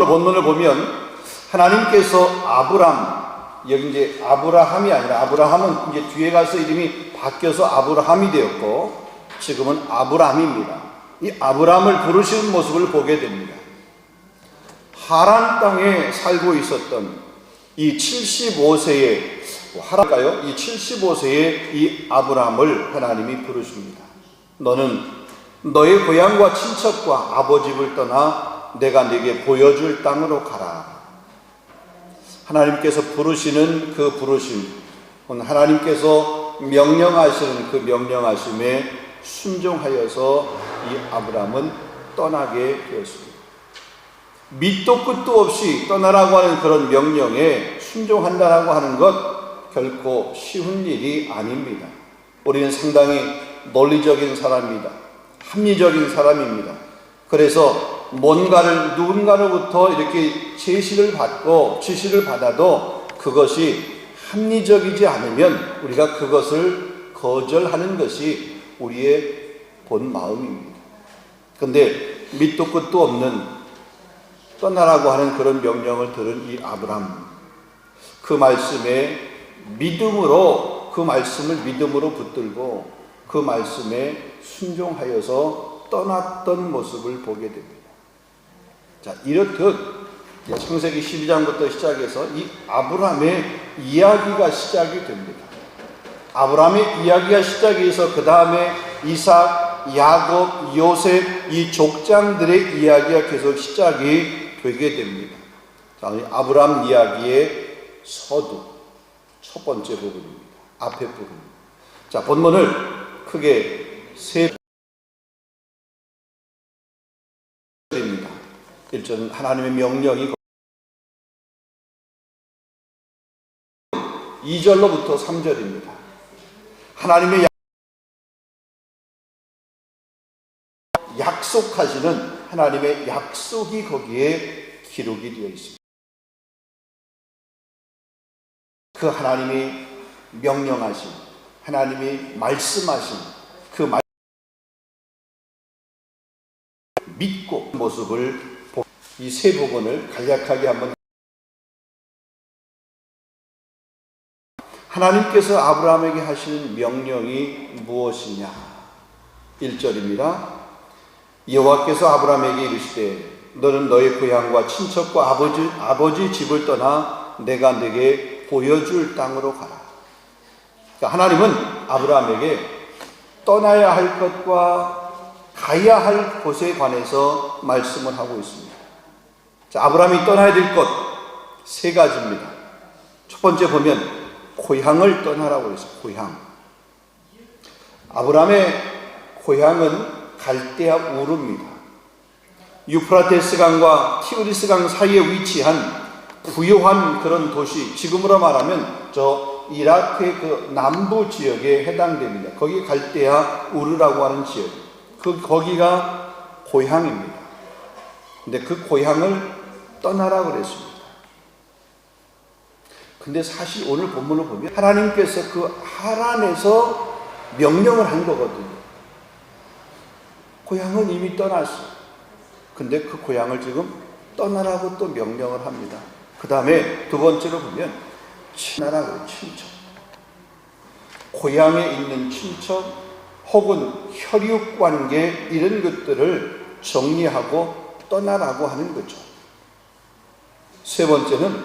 본문을 보면 하나님께서 여기 이제 아브라함이 아니라 아브라함은 이제 뒤에 가서 이름이 바뀌어서 아브라함이 되었고 지금은 아브람입니다. 이 아브람을 부르시는 모습을 보게 됩니다. 하란 땅에 살고 있었던 이 75세의 이 75세의 이 아브람을 하나님이 부르십니다. 너는 너의 고향과 친척과 아버지 집을 떠나 내가 네게 보여줄 땅으로 가라. 하나님께서 부르시는 그 부르심, 하나님께서 명령하시는 그 명령하심에 순종하여서 이 아브람은 떠나게 되었습니다. 밑도 끝도 없이 떠나라고 하는 그런 명령에 순종한다라고 하는 것 결코 쉬운 일이 아닙니다. 우리는 상당히 논리적인 사람입니다. 합리적인 사람입니다. 그래서 뭔가를 누군가로부터 이렇게 제시를 받고 지시를 받아도 그것이 합리적이지 않으면 우리가 그것을 거절하는 것이 우리의 본 마음입니다. 그런데 밑도 끝도 없는 떠나라고 하는 그런 명령을 들은 이 아브람, 그 말씀에 믿음으로 그 말씀을 믿음으로 붙들고 그 말씀에 순종하여서 떠났던 모습을 보게 됩니다. 자, 이렇듯 창세기 12장부터 시작해서 이 아브람의 이야기가 시작이 됩니다. 아브람의 이야기가 시작해서 그 다음에 이삭, 야곱, 요셉 이 족장들의 이야기가 계속 시작이 되게 됩니다. 자, 아브람 이야기의 서두 첫 번째 부분입니다. 앞에 부분입니다. 자, 본문을 크게 세 1절은 하나님의 명령이 2절로부터 3절입니다. 하나님의 약속하시는 하나님의 약속이 거기에 기록이 되어 있습니다. 그 하나님이 명령하신, 하나님이 말씀하신 그 말씀 믿고 모습을 이 세 부분을 간략하게 한번. 하나님께서 아브라함에게 하시는 명령이 무엇이냐? 1절입니다. 여호와께서 아브라함에게 이르시되 너는 너의 고향과 친척과 아버지 집을 떠나 내가 네게 보여줄 땅으로 가라. 그러니까 하나님은 아브라함에게 떠나야 할 것과 가야 할 곳에 관해서 말씀을 하고 있습니다. 자, 아브라함이 떠나야 될 것 세 가지입니다. 첫 번째 보면 고향을 떠나라고 했어요. 고향. 아브라함의 고향은 갈대아 우르입니다. 유프라테스 강과 티그리스 강 사이에 위치한 부요한 그런 도시, 지금으로 말하면 저 이라크의 그 남부 지역에 해당됩니다. 거기 갈대아 우르라고 하는 지역. 거기가 고향입니다. 근데 그 고향을 떠나라고 그랬습니다. 근데 사실 오늘 본문을 보면 하나님께서 그 하란에서 명령을 한 거거든요. 고향은 이미 떠났어. 근데 그 고향을 지금 떠나라고 또 명령을 합니다. 그 다음에 두 번째로 보면 친하라고 친척. 고향에 있는 친척 혹은 혈육관계 이런 것들을 정리하고 떠나라고 하는 거죠. 세 번째는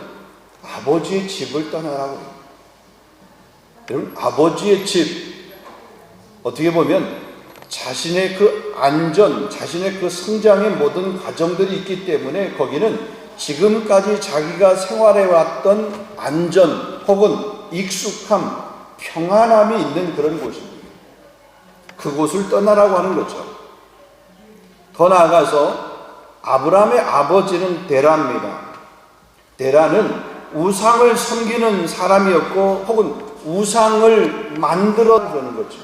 아버지의 집을 떠나라고 해요. 여러분, 아버지의 집, 어떻게 보면 자신의 그 안전, 자신의 그 성장의 모든 과정들이 있기 때문에 거기는 지금까지 자기가 생활해왔던 안전 혹은 익숙함, 평안함이 있는 그런 곳입니다. 그곳을 떠나라고 하는 거죠. 더 나아가서 아브라함의 아버지는 데라입니다. 데라는 우상을 섬기는 사람이었고 혹은 우상을 만들어주는 거죠.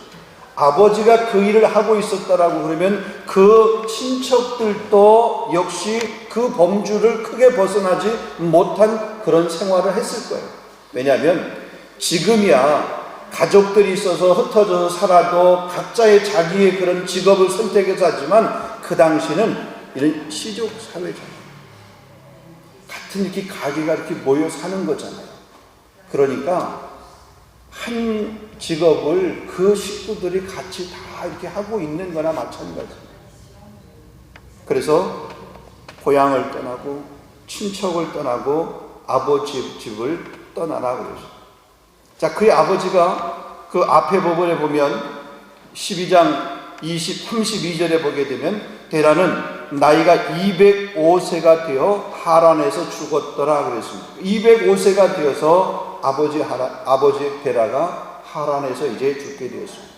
아버지가 그 일을 하고 있었다라고 그러면 그 친척들도 역시 그 범주를 크게 벗어나지 못한 그런 생활을 했을 거예요. 왜냐하면 지금이야 가족들이 있어서 흩어져서 살아도 각자의 자기의 그런 직업을 선택해서 하지만 그 당시는 이런 시족 사회잖아요. 같은 이렇게 가게가 이렇게 모여 사는 거잖아요. 그러니까 한 직업을 그 식구들이 같이 다 이렇게 하고 있는 거나 마찬가지예요. 그래서 고향을 떠나고 친척을 떠나고 아버지 집을 떠나라 그러죠. 자, 그의 아버지가 그 앞에 부분에 보면 12장 32절에 보게 되면 데라는 나이가 205세가 되어 하란에서 죽었더라 그랬습니다. 205세가 되어서 아버지 데라가 하란에서 이제 죽게 되었습니다.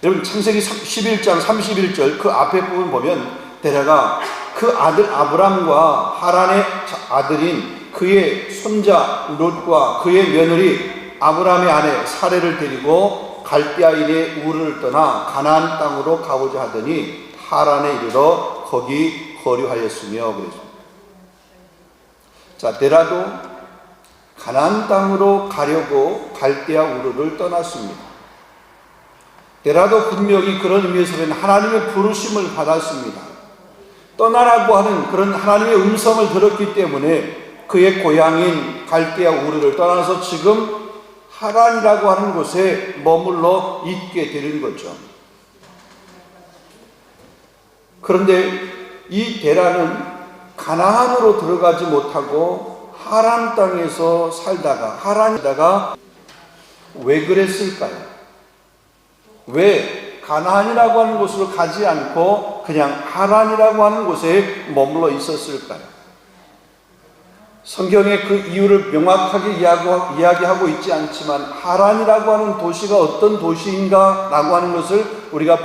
여러분 창세기 11장 31절 그 앞에 부분 보면 데라가 그 아들 아브람과 하란의 아들인 그의 손자 롯과 그의 며느리 아브람의 아내 사레를 데리고 갈대아인의 우르를 떠나 가나안 땅으로 가고자 하더니 하란에 이르러 거기 거류하였으며 그랬습니다. 자, 데라도 가나안 땅으로 가려고 갈대아 우르를 떠났습니다. 데라도 분명히 그런 의미에서는 하나님의 부르심을 받았습니다. 떠나라고 하는 그런 하나님의 음성을 들었기 때문에 그의 고향인 갈대아 우르를 떠나서 지금 하란이라고 하는 곳에 머물러 있게 되는 거죠. 그런데 이 데라는 가나안으로 들어가지 못하고 하란 땅에서 살다가 왜 그랬을까요? 왜 가나안이라고 하는 곳으로 가지 않고 그냥 하란이라고 하는 곳에 머물러 있었을까요? 성경에 그 이유를 명확하게 이야기하고 있지 않지만 하란이라고 하는 도시가 어떤 도시인가 라고 하는 것을 우리가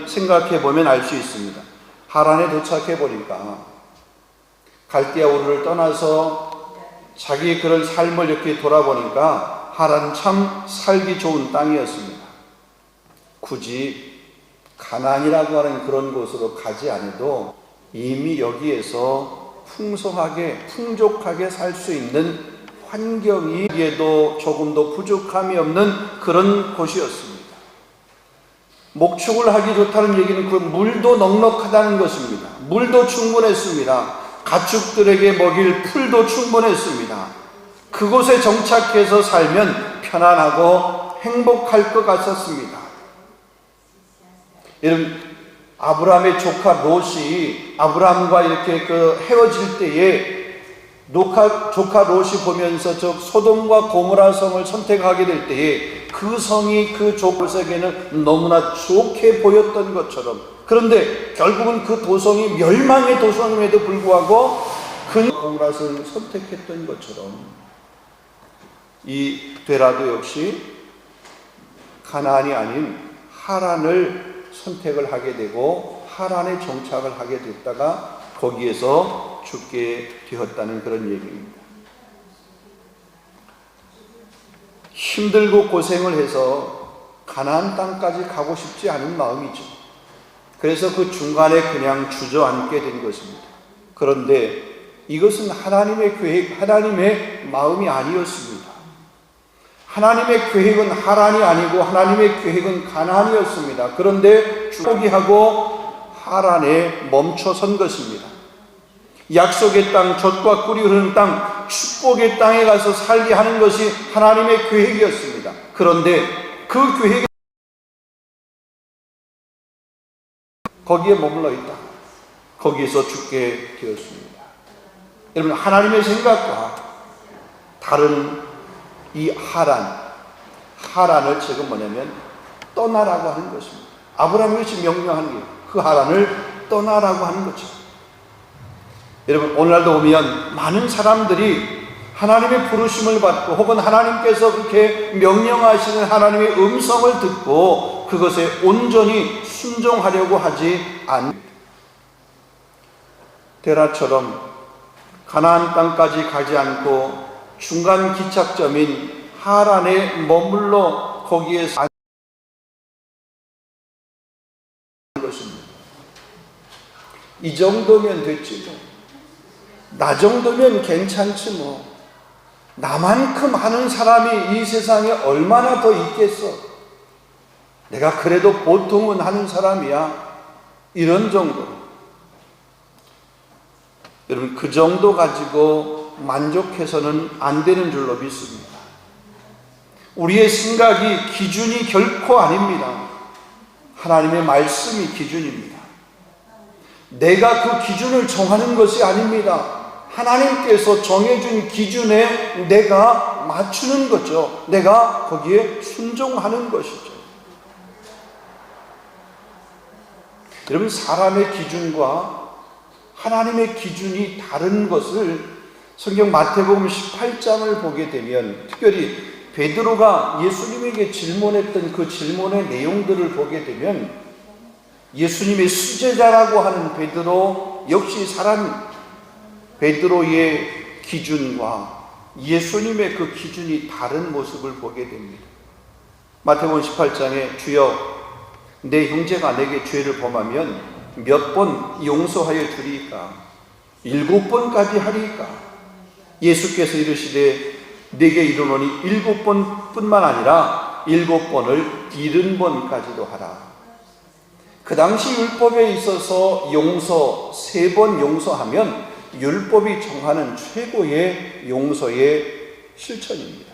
생각해 보면 알 수 있습니다. 하란에 도착해 보니까 갈대아 우르를 떠나서 자기 그런 삶을 이렇게 돌아보니까 하란은 참 살기 좋은 땅이었습니다. 굳이 가나안이라고 하는 그런 곳으로 가지 않아도 이미 여기에서 풍족하게 살 수 있는 환경이에도 조금도 부족함이 없는 그런 곳이었습니다. 목축을 하기 좋다는 얘기는 그 물도 넉넉하다는 것입니다. 물도 충분했습니다. 가축들에게 먹일 풀도 충분했습니다. 그곳에 정착해서 살면 편안하고 행복할 것 같았습니다. 여러분, 아브라함의 조카 롯이 아브라함과 이렇게 헤어질 때에 조카 롯이 보면서 저 소돔과 고모라 성을 선택하게 될 때에 그 성이 그 조카에게는 너무나 좋게 보였던 것처럼, 그런데 결국은 그 도성이 멸망의 도성임에도 불구하고 그 고모라 성을 선택했던 것처럼 이 데라도 역시 가나안이 아닌 하란을 선택을 하게 되고 하란에 정착을 하게 됐다가 거기에서 죽게 되었다는 그런 얘기입니다. 힘들고 고생을 해서 가나안 땅까지 가고 싶지 않은 마음이죠. 그래서 그 중간에 그냥 주저앉게 된 것입니다. 그런데 이것은 하나님의 계획, 하나님의 마음이 아니었습니다. 하나님의 계획은 하란이 아니고 하나님의 계획은 가나안이었습니다. 그런데 포기하고 하란에 멈춰선 것입니다. 약속의 땅, 젖과 꿀이 흐르는 땅, 축복의 땅에 가서 살게 하는 것이 하나님의 계획이었습니다. 그런데 그 계획에 거기에 머물러 있다. 거기에서 죽게 되었습니다. 여러분, 하나님의 생각과 다른 이 하란을 지금 뭐냐면 떠나라고 하는 것입니다. 아브라함이 지금 명령하는 게 그 하란을 떠나라고 하는 거죠. 여러분, 오늘날도 오면 많은 사람들이 하나님의 부르심을 받고 혹은 하나님께서 그렇게 명령하시는 하나님의 음성을 듣고 그것에 온전히 순종하려고 하지 않습니다. 데라처럼 가나안 땅까지 가지 않고 중간 기착점인 하란에 머물러 거기에서 앉는 것입니다. 이 정도면 됐지 뭐. 나 정도면 괜찮지 뭐. 나만큼 하는 사람이 이 세상에 얼마나 더 있겠어. 내가 그래도 보통은 하는 사람이야. 이런 정도. 여러분, 그 정도 가지고 만족해서는 안 되는 줄로 믿습니다. 우리의 생각이 기준이 결코 아닙니다. 하나님의 말씀이 기준입니다. 내가 그 기준을 정하는 것이 아닙니다. 하나님께서 정해준 기준에 내가 맞추는 거죠. 내가 거기에 순종하는 것이죠. 여러분, 사람의 기준과 하나님의 기준이 다른 것을 성경 마태복음 18장을 보게 되면, 특별히 베드로가 예수님에게 질문했던 그 질문의 내용들을 보게 되면, 예수님의 수제자라고 하는 베드로 역시 베드로의 기준과 예수님의 그 기준이 다른 모습을 보게 됩니다. 마태복음 18장에 주여 내 형제가 내게 죄를 범하면 몇 번 용서하여 주리이까? 7번까지 하리이까? 예수께서 이르시되 내게 이르노니 7번뿐만 아니라 7번을 70번까지도 하라. 그 당시 율법에 있어서 3번 용서하면 율법이 정하는 최고의 용서의 실천입니다.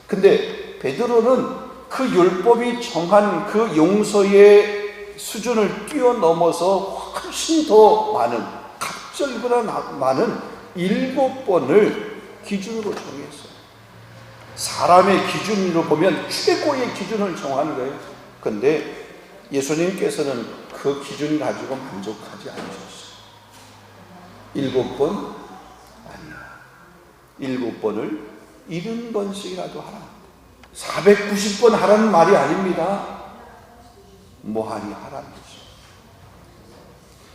근데 베드로는 그 율법이 정한 그 용서의 수준을 뛰어넘어서 훨씬 더 많은, 갑절보다 많은 7번을 기준으로 정했어요. 사람의 기준으로 보면 최고의 기준을 정하는 거예요. 그런데 예수님께서는 그 기준 가지고 만족하지 않으셨어요. 7번 아니야. 7번을 70번씩이라도 하라. 490번 하라는 말이 아닙니다. 뭐하니 하라는 거죠.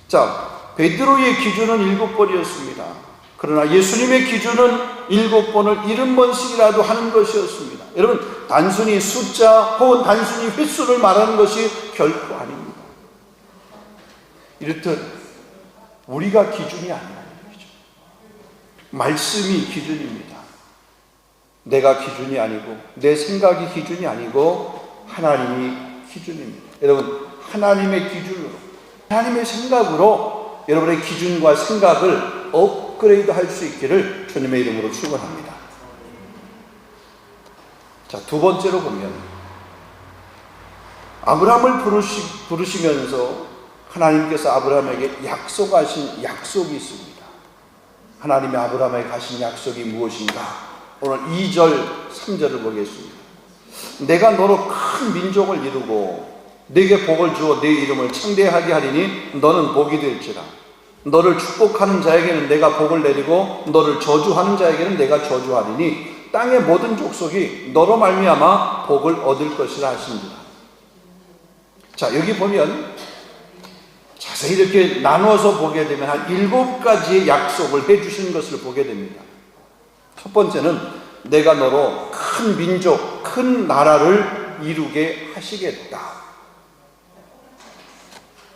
자, 베드로의 기준은 7번이었습니다. 그러나 예수님의 기준은 7번을 70번씩이라도 하는 것이었습니다. 여러분, 단순히 숫자 혹은 단순히 횟수를 말하는 것이 결코 아닙니다. 이렇듯 우리가 기준이 아니라는 얘기죠. 말씀이 기준입니다. 내가 기준이 아니고, 내 생각이 기준이 아니고 하나님이 기준입니다. 여러분, 하나님의 기준으로, 하나님의 생각으로 여러분의 기준과 생각을 업그레이드 할 수 있기를 주님의 이름으로 축원합니다. 자, 두 번째로 보면 아브라함을 부르시면서 하나님께서 아브라함에게 약속하신 약속이 있습니다. 하나님이 아브라함에게 하신 약속이 무엇인가? 오늘 2절, 3절을 보겠습니다. 내가 너로 큰 민족을 이루고 네게 복을 주어 네 이름을 창대하게 하리니 너는 복이 될지라. 너를 축복하는 자에게는 내가 복을 내리고 너를 저주하는 자에게는 내가 저주하리니 땅의 모든 족속이 너로 말미암아 복을 얻을 것이라 하신지라. 자, 여기 보면 자세히 이렇게 나누어서 보게 되면 한 7가지의 약속을 해주신 것을 보게 됩니다. 첫 번째는 내가 너로 큰 민족, 큰 나라를 이루게 하시겠다.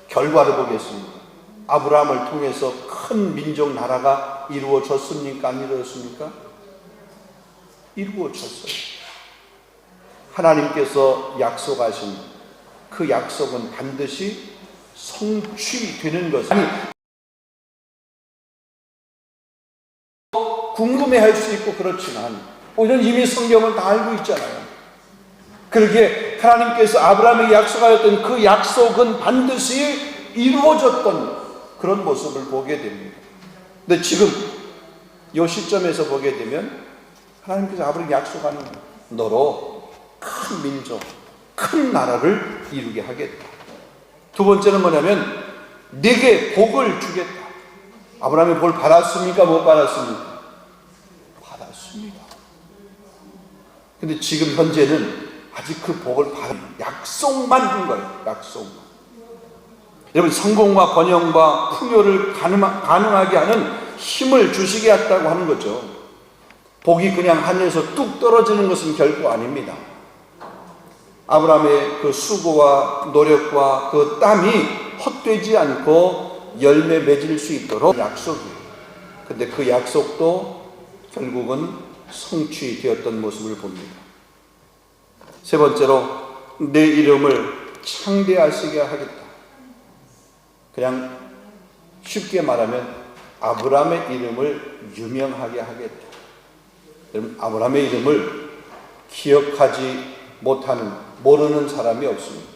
결과를 보겠습니다. 아브라함을 통해서 큰 민족 나라가 이루어졌습니까? 안 이루어졌습니까? 이루어졌어요. 하나님께서 약속하신 그 약속은 반드시 성취되는 것. 아니, 궁금해할 수 있고 그렇지만 우리는 이미 성경을 다 알고 있잖아요. 그렇게 하나님께서 아브라함에게 약속하였던 그 약속은 반드시 이루어졌던 그런 모습을 보게 됩니다. 근데 지금 이 시점에서 보게 되면 하나님께서 아브라함에게 약속하는 거예요. 너로 큰 민족, 큰 나라를 이루게 하겠다. 두 번째는 뭐냐면 네게 복을 주겠다. 아브라함이 복 받았습니까? 못 받았습니까? 받았습니다. 근데 지금 현재는 아직 그 복을 받은 약속만 한 거예요. 약속만. 여러분, 성공과 번영과 풍요를 가능하게 하는 힘을 주시게 했다고 하는 거죠. 복이 그냥 하늘에서 뚝 떨어지는 것은 결코 아닙니다. 아브라함의 그 수고와 노력과 그 땀이 헛되지 않고 열매 맺을 수 있도록 약속이에요. 근데 그 약속도 결국은 성취되었던 모습을 봅니다. 세 번째로 내 이름을 창대하시게 하겠다. 그냥 쉽게 말하면 아브라함의 이름을 유명하게 하겠다. 여러분, 아브라함의 이름을 기억하지 못하는, 모르는 사람이 없습니다.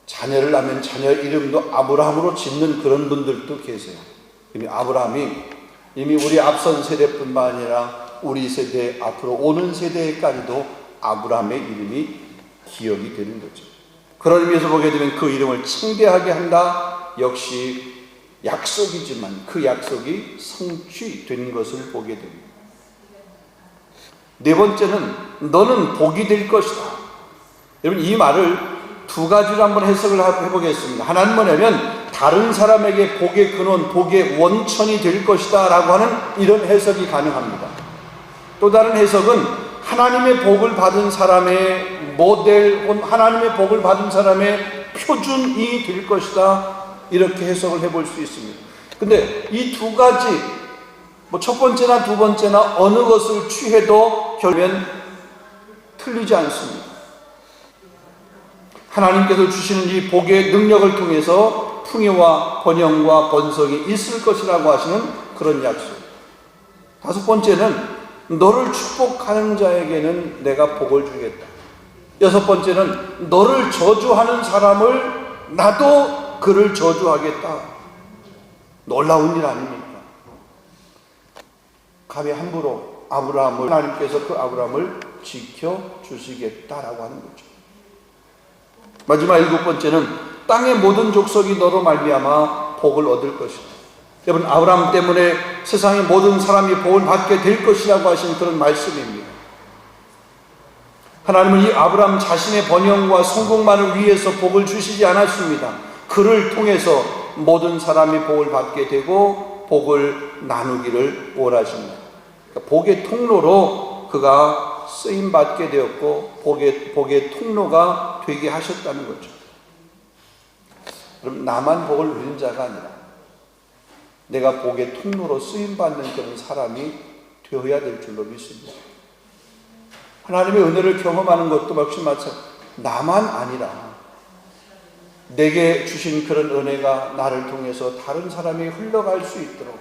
자녀를 낳으면 자녀 이름도 아브라함으로 짓는 그런 분들도 계세요. 이미 아브라함이 이미 우리 앞선 세대뿐만 아니라 우리 세대, 앞으로 오는 세대까지도 아브라함의 이름이 기억이 되는 거죠. 그런 의미에서 보게 되면 그 이름을 창대하게 한다. 역시 약속이지만 그 약속이 성취되는 것을 보게 됩니다. 네 번째는 너는 복이 될 것이다. 여러분, 이 말을 두 가지로 한번 해석을 해보겠습니다. 하나는 뭐냐면 다른 사람에게 복의 근원, 복의 원천이 될 것이다 라고 하는 이런 해석이 가능합니다. 또 다른 해석은 하나님의 복을 받은 사람의 모델, 하나님의 복을 받은 사람의 표준이 될 것이다, 이렇게 해석을 해볼 수 있습니다. 근데 이 두 가지, 첫 번째나 두 번째나 어느 것을 취해도 결국엔 틀리지 않습니다. 하나님께서 주시는 이 복의 능력을 통해서 풍요와 번영과 번성이 있을 것이라고 하시는 그런 약속. 다섯 번째는 너를 축복하는 자에게는 내가 복을 주겠다. 여섯 번째는 너를 저주하는 사람을 나도 그를 저주하겠다. 놀라운 일 아닙니까? 감히 함부로 아브라함을, 하나님께서 그 아브라함을 지켜주시겠다라고 하는 거죠. 마지막 일곱 번째는 땅의 모든 족속이 너로 말미암아 복을 얻을 것이다. 여러분, 아브라함 때문에 세상의 모든 사람이 복을 받게 될 것이라고 하신 그런 말씀입니다. 하나님은 이 아브라함 자신의 번영과 성공만을 위해서 복을 주시지 않았습니다. 그를 통해서 모든 사람이 복을 받게 되고 복을 나누기를 원하십니다. 그러니까 복의 통로로 그가 쓰임받게 되었고 복의 통로가 되게 하셨다는 거죠. 그럼 나만 복을 누린 자가 아니라 내가 복의 통로로 쓰임받는 그런 사람이 되어야 될 줄로 믿습니다. 하나님의 은혜를 경험하는 것도 역시 마찬가지. 나만 아니라 내게 주신 그런 은혜가 나를 통해서 다른 사람이 흘러갈 수 있도록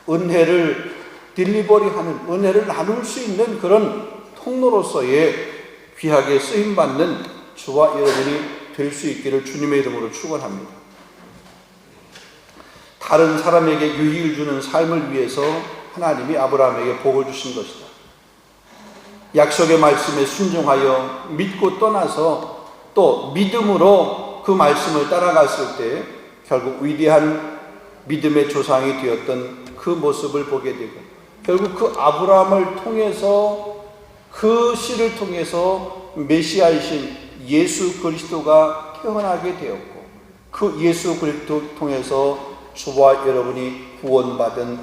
은혜를 딜리버리하는, 은혜를 나눌 수 있는 그런 통로로서의 귀하게 쓰임받는 저와 여러분이 될 수 있기를 주님의 이름으로 축원합니다. 다른 사람에게 유익을 주는 삶을 위해서 하나님이 아브라함에게 복을 주신 것이다. 약속의 말씀에 순종하여 믿고 떠나서 또 믿음으로 그 말씀을 따라갔을 때 결국 위대한 믿음의 조상이 되었던 그 모습을 보게 되고, 결국 그 아브라함을 통해서, 그 씨를 통해서 메시아이신 예수 그리스도가 태어나게 되었고, 그 예수 그리스도를 통해서 저와 여러분이 구원받은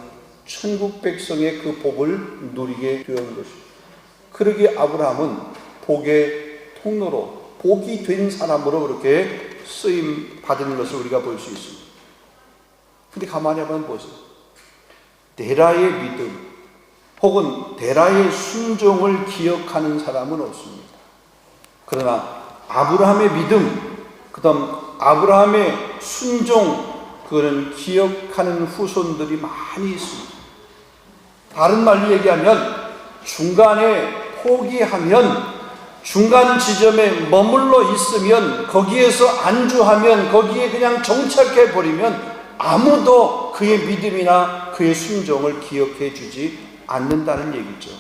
천국 백성의 그 복을 누리게 되는 것입니다. 그러기에 아브라함은 복의 통로로, 복이 된 사람으로 그렇게 쓰임 받은 것을 우리가 볼 수 있습니다. 근데 가만히 한번 보세요. 데라의 믿음 혹은 데라의 순종을 기억하는 사람은 없습니다. 그러나 아브라함의 믿음, 그 다음 아브라함의 순종, 그거는 기억하는 후손들이 많이 있습니다. 다른 말로 얘기하면 중간에 포기하면, 중간 지점에 머물러 있으면, 거기에서 안주하면, 거기에 그냥 정착해 버리면 아무도 그의 믿음이나 그의 순종을 기억해 주지 않는다는 얘기죠.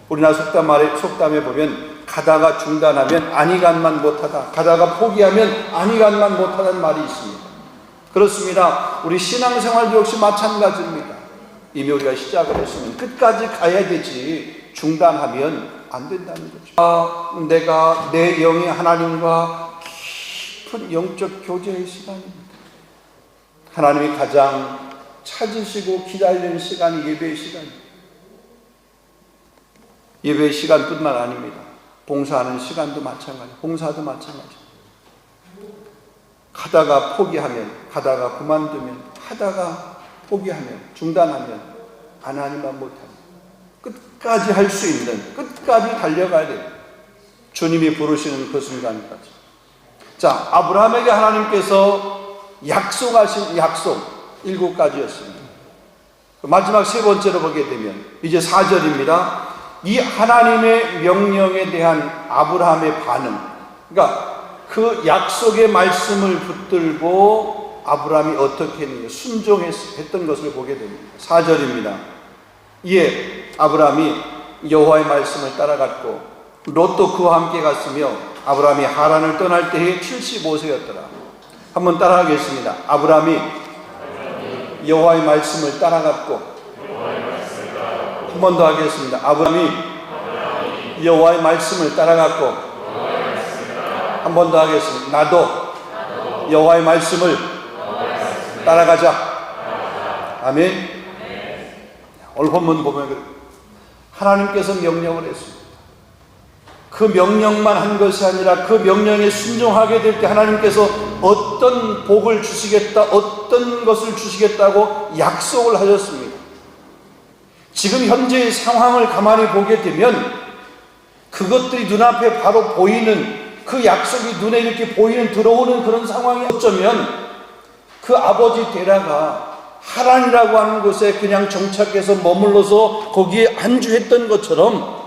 우리나라 속담에 보면 가다가 중단하면 안이간만 못하다, 가다가 포기하면 안이간만 못하다는 말이 있습니다. 그렇습니다. 우리 신앙생활도 역시 마찬가지입니다. 이미 우리가 시작을 했으면 끝까지 가야 되지 중단하면 안 된다는 거죠. 내가 내 영의 하나님과 깊은 영적 교제의 시간입니다. 하나님이 가장 찾으시고 기다리는 시간이 예배의 시간입니다. 예배의 시간뿐만 아닙니다. 봉사하는 시간도 마찬가지입니다. 봉사도 마찬가지입니다. 가다가 포기하면, 가다가 그만두면, 하다가 포기하면, 중단하면 하나님만 못합니다. 끝까지 할 수 있는, 끝까지 달려가야 돼요. 주님이 부르시는 그 순간까지. 자, 아브라함에게 하나님께서 약속하신 약속, 7가지였습니다. 마지막 세 번째로 보게 되면 이제 4절입니다. 이 하나님의 명령에 대한 아브라함의 반응, 그러니까 그 약속의 말씀을 붙들고 아브라함이 어떻게 했는가, 순종했던 것을 보게 됩니다. 4절입니다. 이에 아브라함이 여호와의 말씀을 따라갔고 롯도 그와 함께 갔으며 아브라함이 하란을 떠날 때에 75세였더라. 한번 따라하겠습니다. 아브라함이 여호와의 말씀을 따라갔고, 한 번 더 하겠습니다. 아브라함이 여호와의 말씀을 따라갔고, 한 번 더 하겠습니다. 나도 여호와의 말씀을 따라가자. 아멘. 오늘 본문 보면 하나님께서 명령을 했습니다. 그 명령만 한 것이 아니라 그 명령에 순종하게 될 때 하나님께서 어떤 복을 주시겠다, 어떤 것을 주시겠다고 약속을 하셨습니다. 지금 현재의 상황을 가만히 보게 되면 그것들이 눈앞에 바로 보이는, 그 약속이 눈에 이렇게 보이는, 들어오는 그런 상황이 어쩌면 그 아버지 데라가 하란이라고 하는 곳에 그냥 정착해서 머물러서 거기에 안주했던 것처럼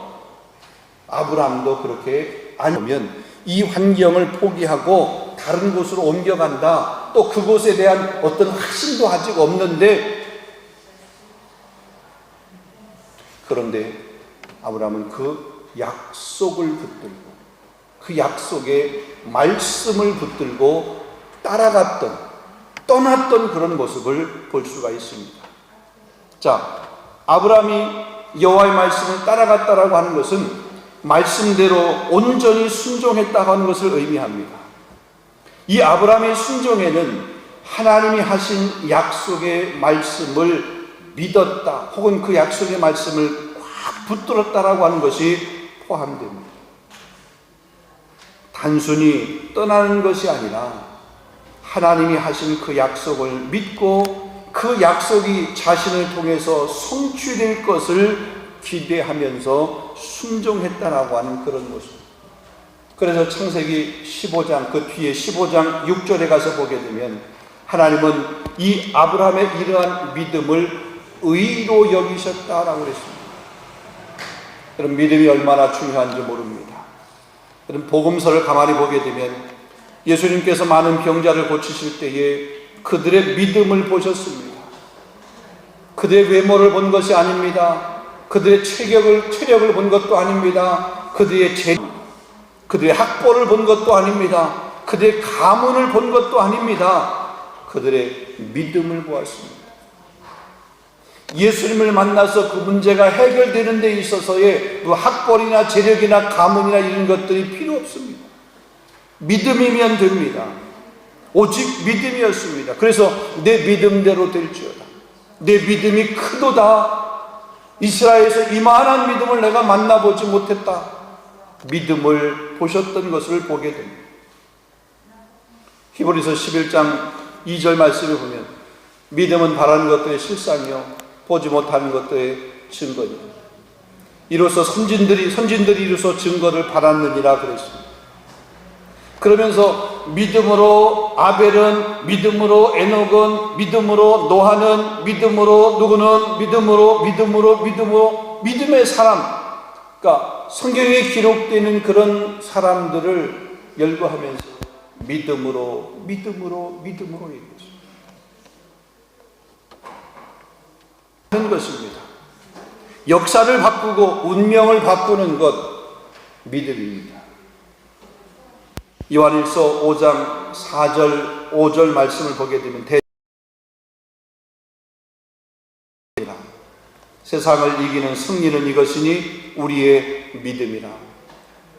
아브라함도 그렇게 아니면 이 환경을 포기하고 다른 곳으로 옮겨간다. 또 그곳에 대한 어떤 확신도 아직 없는데, 그런데 아브라함은 그 약속을 붙들고 그 약속의 말씀을 붙들고 따라갔던, 떠났던 그런 모습을 볼 수가 있습니다. 자, 아브라함이 여호와의 말씀을 따라갔다라고 하는 것은 말씀대로 온전히 순종했다고 하는 것을 의미합니다. 이 아브라함의 순종에는 하나님이 하신 약속의 말씀을 믿었다, 혹은 그 약속의 말씀을 꽉 붙들었다라고 하는 것이 포함됩니다. 단순히 떠나는 것이 아니라 하나님이 하신 그 약속을 믿고 그 약속이 자신을 통해서 성취될 것을 기대하면서 순종했다라고 하는 그런 모습. 그래서 창세기 15장, 그 뒤에 15장 6절에 가서 보게 되면 하나님은 이 아브라함의 이러한 믿음을 의로 여기셨다라고 그랬습니다. 그럼 믿음이 얼마나 중요한지 모릅니다. 그럼 복음서를 가만히 보게 되면 예수님께서 많은 병자를 고치실 때에 그들의 믿음을 보셨습니다. 그들의 외모를 본 것이 아닙니다. 그들의 체력을 본 것도 아닙니다. 그들의 학벌을 본 것도 아닙니다. 그들의 가문을 본 것도 아닙니다. 그들의 믿음을 보았습니다. 예수님을 만나서 그 문제가 해결되는 데 있어서의 그 학벌이나 재력이나 가문이나 이런 것들이 필요 없습니다. 믿음이면 됩니다. 오직 믿음이었습니다. 그래서 내 믿음대로 될지어다. 내 믿음이 크도다. 이스라엘에서 이만한 믿음을 내가 만나보지 못했다. 믿음을 보셨던 것을 보게 됩니다. 히브리서 11장 2절 말씀을 보면 믿음은 바라는 것들의 실상이요 보지 못하는 것들의 증거니 이로써 선진들이 이로써 증거를 받았느니라 그랬습니다. 그러면서 믿음으로 아벨은, 믿음으로 에녹은, 믿음으로 노아는, 믿음으로 누구는, 믿음으로 믿음의 사람, 그러니까 성경에 기록되는 그런 사람들을 열거하면서 믿음으로 얘기했습니다. 하는 것입니다. 역사를 바꾸고 운명을 바꾸는 것, 믿음입니다. 요한일서 5장 4절 5절 말씀을 보게 되면 세상을 이기는 승리는 이것이니 우리의 믿음이라.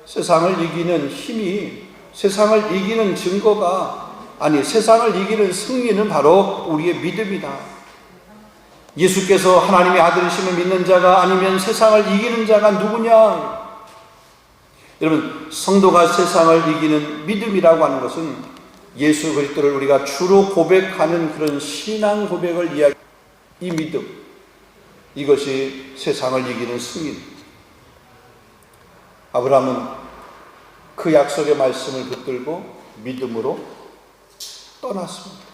세상을 이기는 힘이, 세상을 이기는 증거가, 아니 세상을 이기는 승리는 바로 우리의 믿음이다. 예수께서 하나님의 아들이심을 믿는 자가 아니면 세상을 이기는 자가 누구냐? 여러분, 성도가 세상을 이기는 믿음이라고 하는 것은 예수 그리스도를 우리가 주로 고백하는 그런 신앙 고백을 이 믿음, 이것이 세상을 이기는 승리입니다. 아브라함은 그 약속의 말씀을 붙들고 믿음으로 떠났습니다.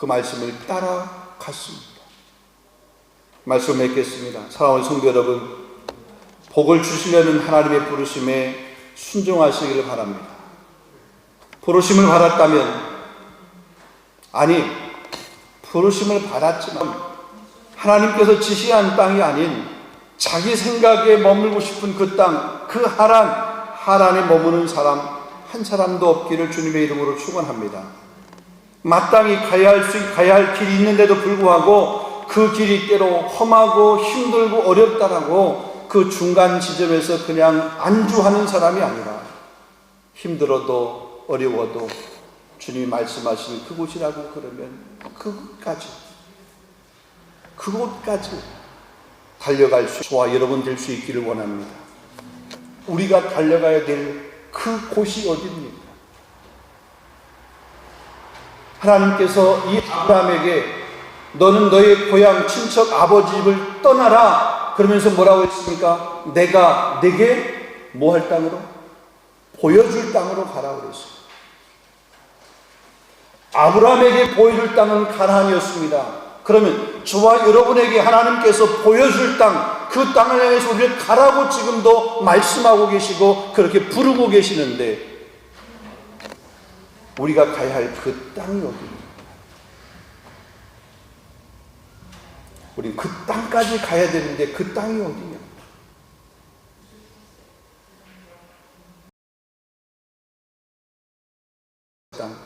그 말씀을 따라갔습니다. 말씀 맺겠습니다. 사랑하는 성도 여러분, 복을 주시려는 하나님의 부르심에 순종하시기를 바랍니다. 부르심을 받았다면, 아니 부르심을 받았지만 하나님께서 지시한 땅이 아닌 자기 생각에 머물고 싶은 그 땅, 그 하란에 머무는 사람 한 사람도 없기를 주님의 이름으로 축원합니다. 마땅히 가야 할 길이 있는데도 불구하고 그 길이 때로 험하고 힘들고 어렵다라고 그 중간 지점에서 그냥 안주하는 사람이 아니라 힘들어도 어려워도 주님이 말씀하신 그곳이라고 그러면 그곳까지 달려갈 저와 여러분 될 수 있기를 원합니다. 우리가 달려가야 될 그곳이 어디입니까? 하나님께서 이 아브라함에게 너는 너의 고향 친척 아버지 집을 떠나라 그러면서 뭐라고 했습니까? 내가 내게 뭐 할 땅으로? 보여줄 땅으로 가라고 그랬어요. 아브라함에게 보여줄 땅은 가나안이었습니다. 그러면 저와 여러분에게 하나님께서 보여줄 땅, 그 땅을 향해서 우리를 가라고 지금도 말씀하고 계시고 그렇게 부르고 계시는데 우리가 가야 할 그 땅이 어디입니까? 우린 그 땅까지 가야 되는데 그 땅이 어디냐? 땅.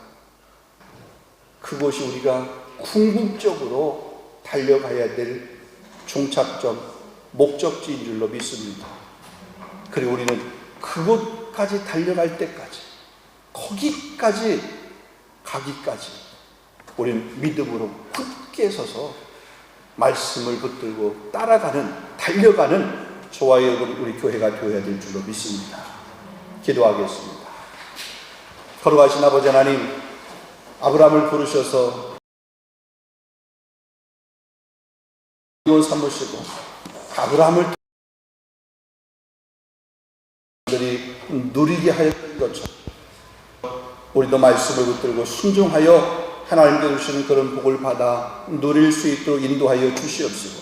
그곳이 우리가 궁극적으로 달려가야 될 종착점, 목적지인 줄로 믿습니다. 그리고 우리는 그곳까지 달려갈 때까지, 거기까지 가기까지 우리는 믿음으로 굳게 서서 말씀을 붙들고 따라가는, 달려가는 저와 여러분 우리 교회가 되어야 될 줄로 믿습니다. 기도하겠습니다. 걸어가신 아버지 하나님, 아브라함을 부르셔서 이원 삼으시고 아브라함을 들이 누리게 하였던 것처럼 우리도 말씀을 붙들고 순종하여 하나님께 주시는 그런 복을 받아 누릴 수 있도록 인도하여 주시옵시고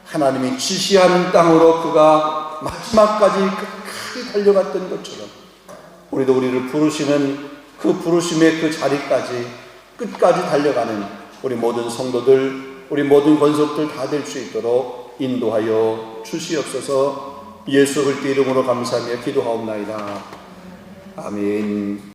하나님이 지시하는 땅으로 그가 마지막까지 끝까지 달려갔던 것처럼 우리도 우리를 부르시는 그 부르심의 그 자리까지 끝까지 달려가는 우리 모든 성도들, 우리 모든 권속들 다 될 수 있도록 인도하여 주시옵소서. 예수 그리스도 이름으로 감사하며 기도하옵나이다. 아멘.